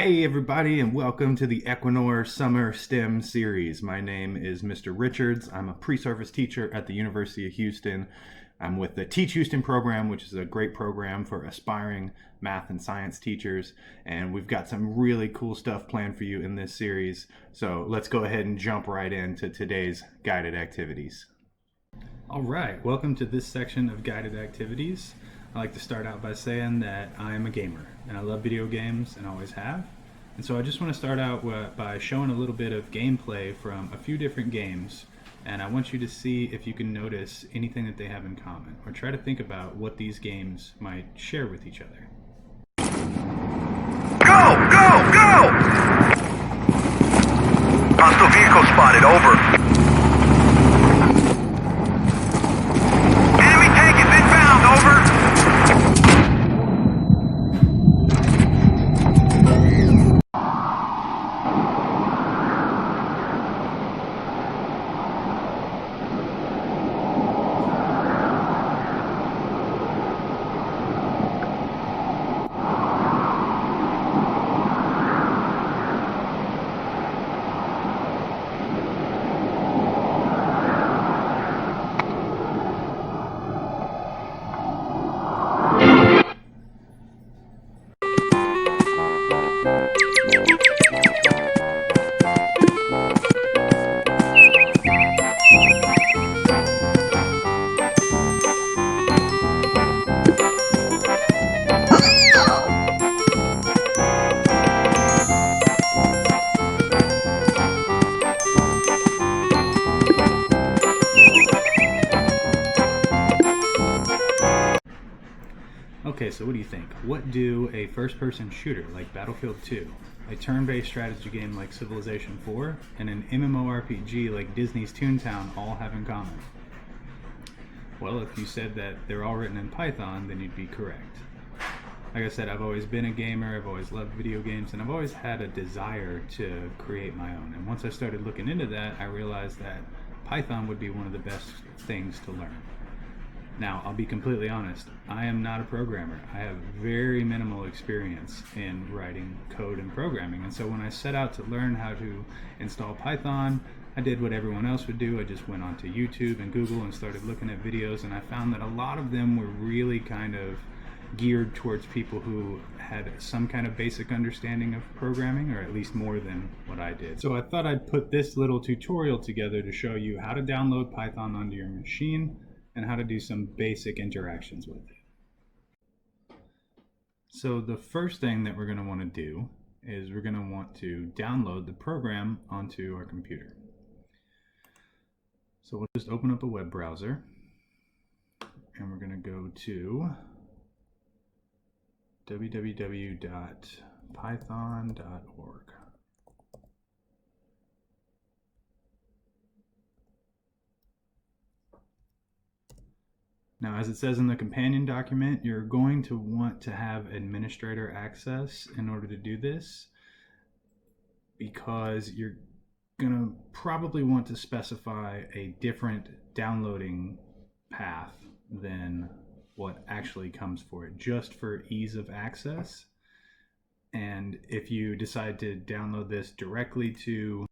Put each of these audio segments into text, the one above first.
Hey everybody, and welcome to the Equinor Summer STEM series. My name is Mr. Richards. I'm a pre-service teacher at the University of Houston. I'm with the Teach Houston program, which is a great program for aspiring math and science teachers. And we've got some really cool stuff planned for you in this series. So let's go ahead and jump right into today's guided activities. All right, welcome to this section of guided activities. I like to start out by saying that I am a gamer and I love video games and always have. And so I just want to start out by showing a little bit of gameplay from a few different games. And I want you to see if you can notice anything that they have in common, or try to think about what these games might share with each other. Go! Go! Go! Hostile vehicle spotted, over. Enemy tank is inbound, over. Okay, so what do you think? What do a first-person shooter like Battlefield 2, a turn-based strategy game like Civilization 4, and an MMORPG like Disney's Toontown all have in common? Well, if you said that they're all written in Python, then you'd be correct. Like I said, I've always been a gamer, I've always loved video games, and I've always had a desire to create my own. And once I started looking into that, I realized that Python would be one of the best things to learn. Now, I'll be completely honest, I am not a programmer. I have very minimal experience in writing code and programming. And so when I set out to learn how to install Python, I did what everyone else would do. I just went onto YouTube and Google and started looking at videos, and I found that a lot of them were really kind of geared towards people who had some kind of basic understanding of programming, or at least more than what I did. So I thought I'd put this little tutorial together to show you how to download Python onto your machine and how to do some basic interactions with it. So the first thing that we're going to want to do is we're going to want to download the program onto our computer. So we'll just open up a web browser and we're going to go to www.python.org. Now, as it says in the companion document, you're going to want to have administrator access in order to do this, because you're going to probably want to specify a different downloading path than what actually comes for it, just for ease of access. And if you decide to download this directly to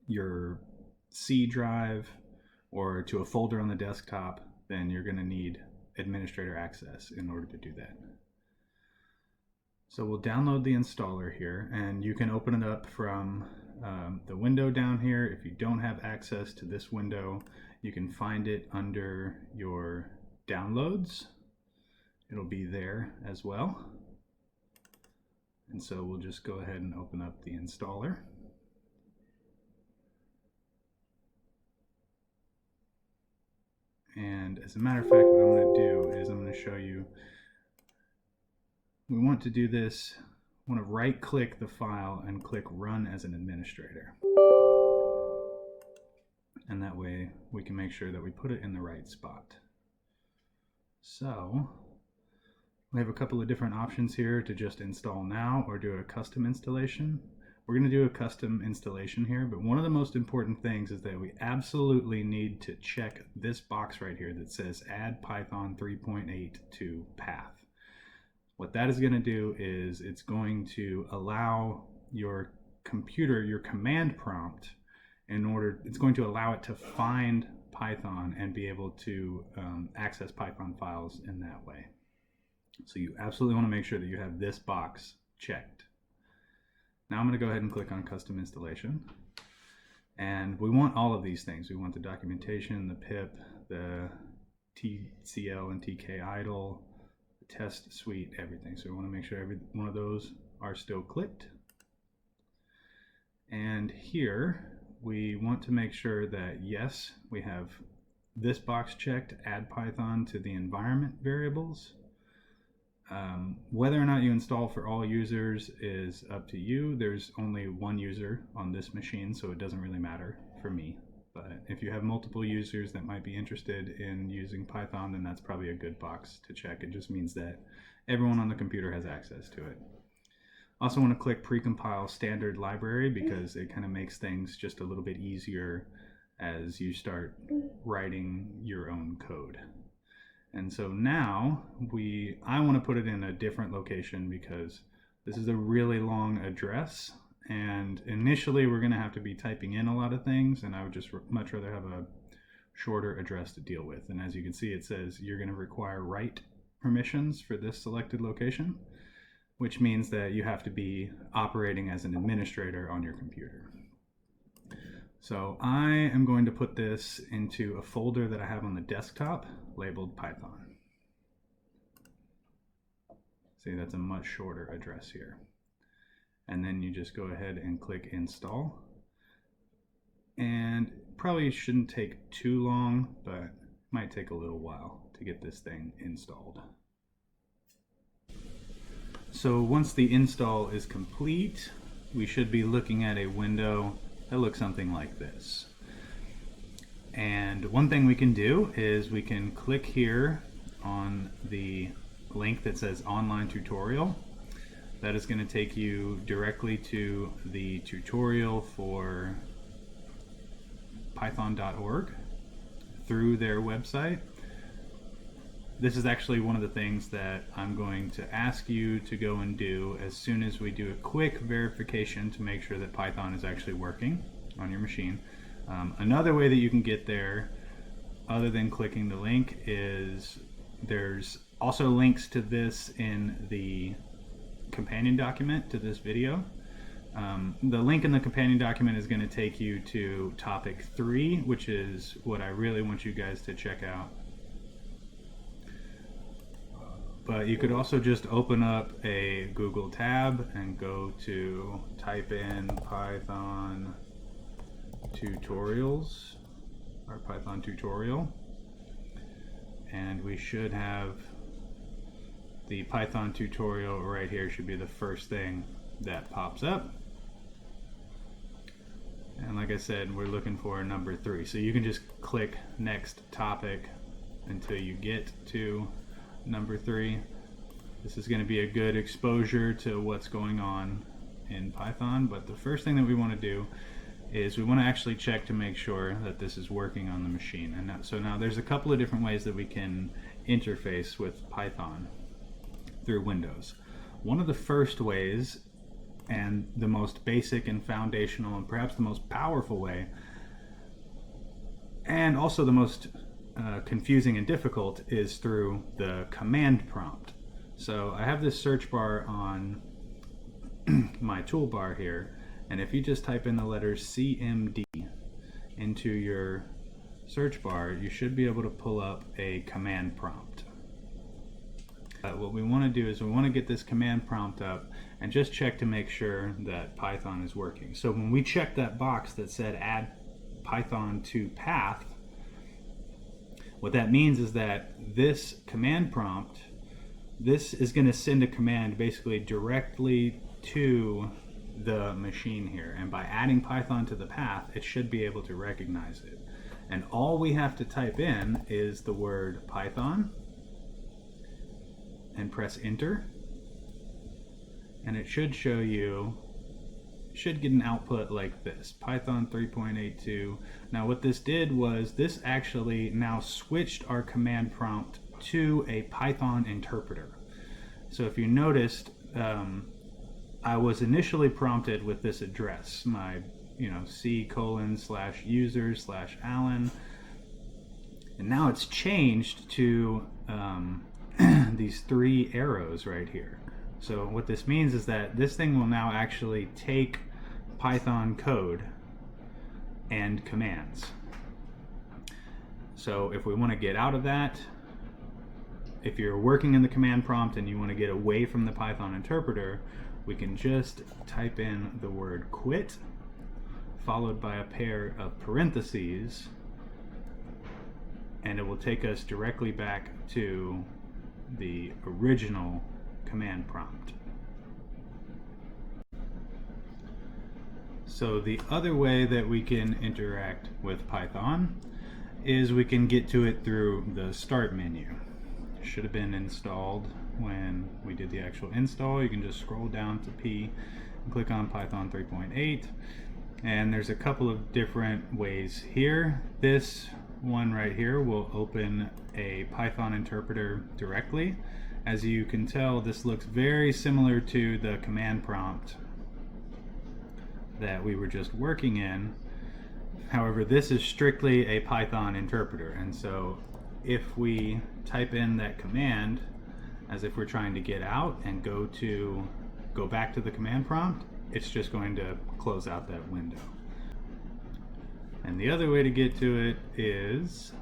your C drive or to a folder on the desktop, then you're going to need administrator access in order to do that. So we'll download the installer here, and you can open it up from the window down here. If you don't have access to this window, you can find it under your downloads. It'll be there as well. And so we'll just go ahead and open up the installer. And as a matter of fact, what I'm going to do is I'm going to show you, we want to do this, I want to right click the file and click run as an administrator. And that way we can make sure that we put it in the right spot. So we have a couple of different options here to just install now or do a custom installation. We're going to do a custom installation here, but one of the most important things is that we absolutely need to check this box right here that says add Python 3.8 to path. What that is going to do is it's going to allow your computer, your command prompt, it's going to allow it to find Python and be able to access Python files in that way. So you absolutely want to make sure that you have this box checked. Now I'm going to go ahead and click on custom installation. And we want all of these things. We want the documentation, the pip, the TCL and TK idle, the test suite, everything. So we want to make sure every one of those are still clicked. And here we want to make sure that yes, we have this box checked, add Python to the environment variables. Whether or not you install for all users is up to you. There's only one user on this machine, so it doesn't really matter for me. But if you have multiple users that might be interested in using Python, then that's probably a good box to check. It just means that everyone on the computer has access to it. Also want to click precompile standard library because it kind of makes things just a little bit easier as you start writing your own code. And so now I want to put it in a different location because this is a really long address, and initially we're going to have to be typing in a lot of things, and I would just much rather have a shorter address to deal with. And as you can see, it says you're going to require write permissions for this selected location, which means that you have to be operating as an administrator on your computer. So I am going to put this into a folder that I have on the desktop labeled Python. See, that's a much shorter address here. And then you just go ahead and click install. And probably shouldn't take too long, but it might take a little while to get this thing installed. So once the install is complete, we should be looking at a window that looks something like this. And one thing we can do is we can click here on the link that says online tutorial. That is going to take you directly to the tutorial for python.org through their website. This is actually one of the things that I'm going to ask you to go and do as soon as we do a quick verification to make sure that Python is actually working on your machine. Another way that you can get there, other than clicking the link, is there's also links to this in the companion document to this video. The link in the companion document is going to take you to topic 3, which is what I really want you guys to check out. But you could also just open up a Google tab and go to type in Python tutorials or Python tutorial, and we should have the Python tutorial right here. Should be the first thing that pops up. And like I said, we're looking for number 3, so you can just click next topic until you get to number 3. This is going to be a good exposure to what's going on in Python, but the first thing that we want to do is we want to actually check to make sure that this is working on the machine. And so now there's a couple of different ways that we can interface with Python through Windows. One of the first ways, and the most basic and foundational and perhaps the most powerful way, and also the most confusing and difficult, is through the command prompt. So I have this search bar on my toolbar here, and if you just type in the letters CMD into your search bar, you should be able to pull up a command prompt. What we want to do is we want to get this command prompt up and just check to make sure that Python is working. So when we check that box that said add Python to path, what that means is that this command prompt, this is going to send a command basically directly to the machine here, and by adding Python to the path, it should be able to recognize it. And all we have to type in is the word Python and press enter, and it should show you, should get an output like this, Python 3.82. Now what this did was this actually now switched our command prompt to a Python interpreter. So if you noticed, I was initially prompted with this address, my C:/user/Allen, and now it's changed to these 3 arrows right here. So what this means is that this thing will now actually take Python code and commands. So if we want to get out of that, if you're working in the command prompt and you want to get away from the Python interpreter, we can just type in the word quit followed by a pair of parentheses, and it will take us directly back to the original command prompt. So the other way that we can interact with Python is we can get to it through the start menu. It should have been installed when we did the actual install. You can just scroll down to P and click on Python 3.8, and there's a couple of different ways here. This one right here will open a Python interpreter directly. As you can tell, this looks very similar to the command prompt that we were just working in. However, this is strictly a Python interpreter, and so if we type in that command as if we're trying to get out and go back to the command prompt, it's just going to close out that window. And the other way to get to it is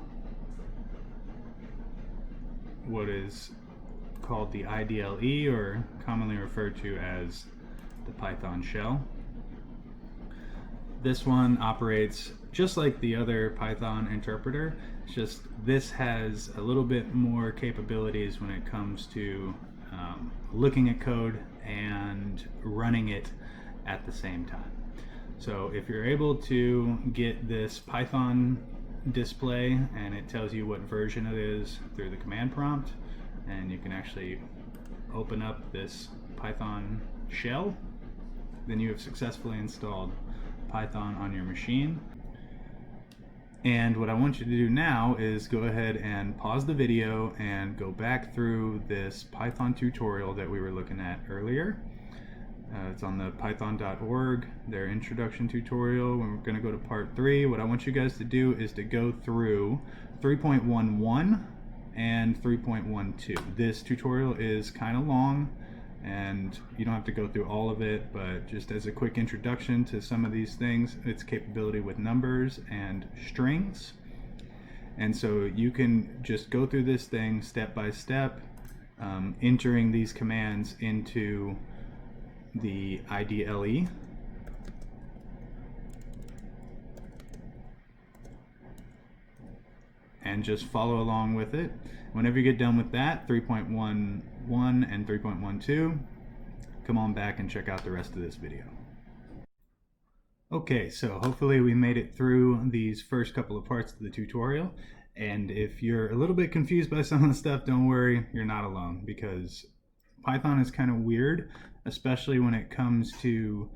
what is called the IDLE, or commonly referred to as the Python shell. This one operates just like the other Python interpreter. It's just this has a little bit more capabilities when it comes to looking at code and running it at the same time. So if you're able to get this Python display and it tells you what version it is through the command prompt, and you can actually open up this Python shell, then you have successfully installed Python on your machine. And what I want you to do now is go ahead and pause the video and go back through this Python tutorial that we were looking at earlier. It's on the python.org, their introduction tutorial. We're going to go to part 3. What I want you guys to do is to go through 3.11 and 3.12. This tutorial is kind of long, and you don't have to go through all of it, but just as a quick introduction to some of these things, its capability with numbers and strings. And so you can just go through this thing step by step, entering these commands into the IDLE. And just follow along with it. Whenever you get done with that, 3.11 and 3.12, come on back and check out the rest of this video. Okay, so hopefully we made it through these first couple of parts of the tutorial. And if you're a little bit confused by some of the stuff, don't worry, you're not alone, because Python is kind of weird, especially when it comes to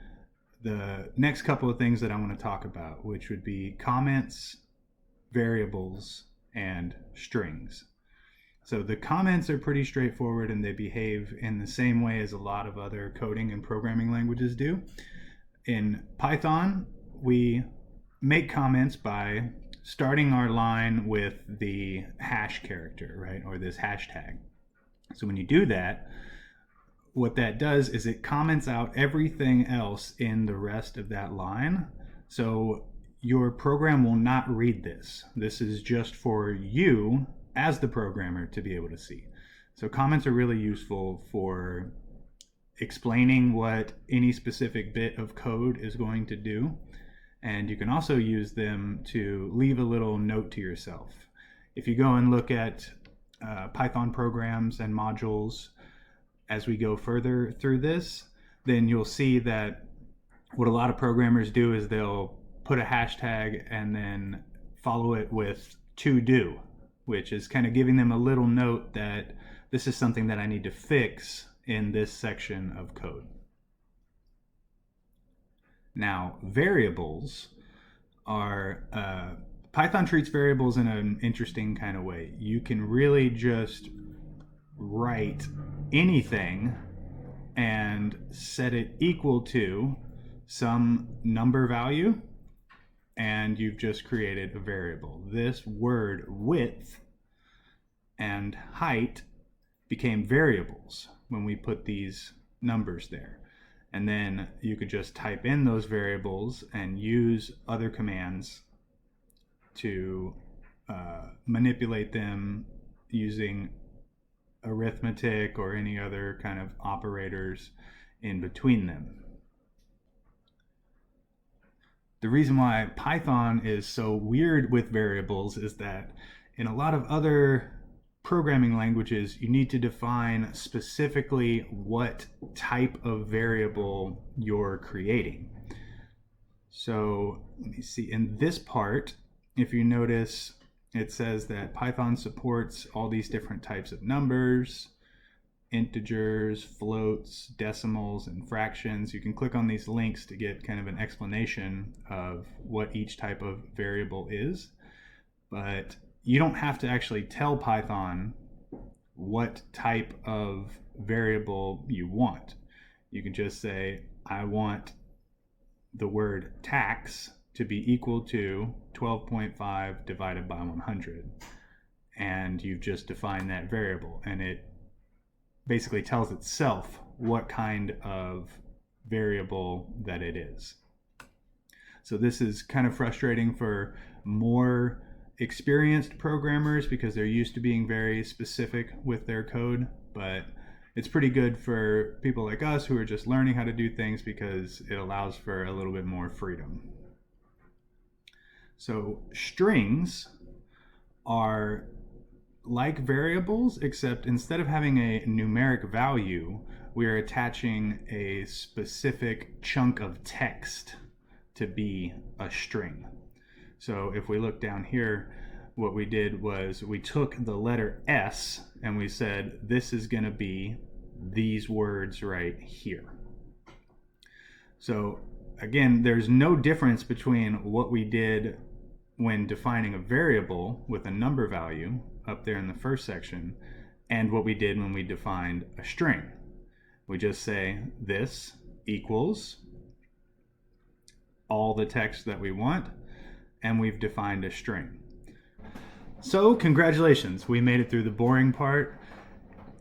the next couple of things that I want to talk about, which would be comments, variables, and strings. So the comments are pretty straightforward, and they behave in the same way as a lot of other coding and programming languages do. In Python, we make comments by starting our line with the hash character, right, or this hashtag. So when you do that, what that does is it comments out everything else in the rest of that line. So your program will not read this. This is just for you as the programmer to be able to see. So comments are really useful for explaining what any specific bit of code is going to do. And you can also use them to leave a little note to yourself. If you go and look at Python programs and modules as we go further through this, then you'll see that what a lot of programmers do is they'll put a hashtag and then follow it with to do, which is kind of giving them a little note that this is something that I need to fix in this section of code. Now, variables are, Python treats variables in an interesting kind of way. You can really just write anything and set it equal to some number value, and you've just created a variable. This word width and height became variables when we put these numbers there. And then you could just type in those variables and use other commands to manipulate them using arithmetic or any other kind of operators in between them. The reason why Python is so weird with variables is that in a lot of other programming languages, you need to define specifically what type of variable you're creating. So let me see, in this part, if you notice, it says that Python supports all these different types of numbers, integers, floats, decimals, and fractions. You can click on these links to get kind of an explanation of what each type of variable is, but you don't have to actually tell Python what type of variable you want. You can just say, I want the word tax to be equal to 12.5 divided by 100. And you've just defined that variable, and it basically tells itself what kind of variable that it is. So this is kind of frustrating for more experienced programmers because they're used to being very specific with their code, but it's pretty good for people like us who are just learning how to do things because it allows for a little bit more freedom. So strings are like variables, except instead of having a numeric value, we are attaching a specific chunk of text to be a string. So if we look down here, what we did was we took the letter S and we said, this is going to be these words right here. So again, there's no difference between what we did when defining a variable with a number value up there in the first section and what we did when we defined a string. We just say this equals all the text that we want, and we've defined a string. So congratulations, we made it through the boring part,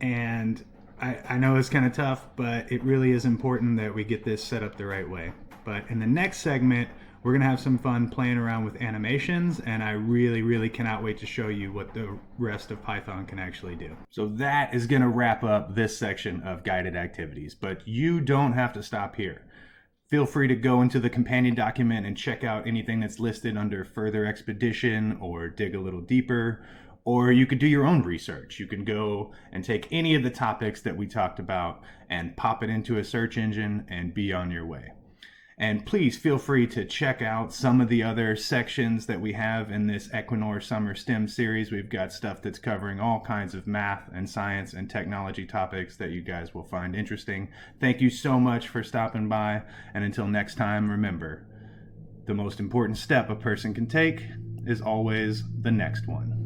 and I know it's kind of tough, but it really is important that we get this set up the right way. But in the next segment, we're gonna have some fun playing around with animations, and I really cannot wait to show you what the rest of Python can actually do. So that is gonna wrap up this section of guided activities, but you don't have to stop here. Feel free to go into the companion document and check out anything that's listed under further expedition or dig a little deeper, or you could do your own research. You can go and take any of the topics that we talked about and pop it into a search engine and be on your way. And please feel free to check out some of the other sections that we have in this Equinor Summer STEM series. We've got stuff that's covering all kinds of math and science and technology topics that you guys will find interesting. Thank you so much for stopping by. And until next time, remember, the most important step a person can take is always the next one.